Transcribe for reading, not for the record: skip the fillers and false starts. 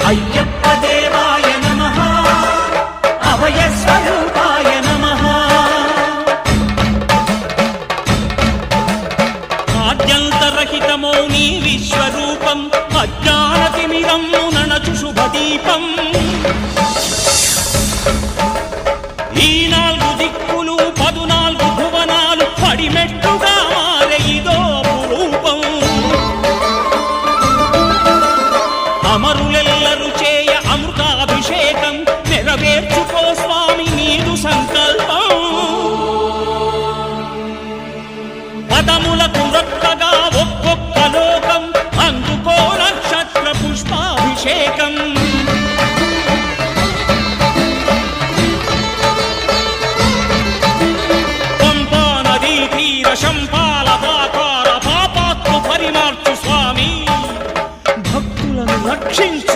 అయ్యప్ప దేవాయ నమః అభయ స్వరూపాయ నమః ఆద్యంతరహితమో నీ విశ్వరూపం అజ్ఞానతిమిరమ్ము నణచు శుభదీపం ఈ 4 దిక్కులు 14 భువనాలు పడిమెట్టుగా మారే ఇదో రూపం అమరులెల్లరు చేయ అమృతాభిషేకం నెరవేర్చుకో స్వామి నీదు సంకల్పం పదములకు రొక్కగా ఒక్కొక్క లోకం అందుకో నక్షత్ర పుష్పాభిషేకం పంపా నదీ తీర శంపాల పాతార పాపాత్ము పరిమార్చు స్వామి భక్తులను రక్షించు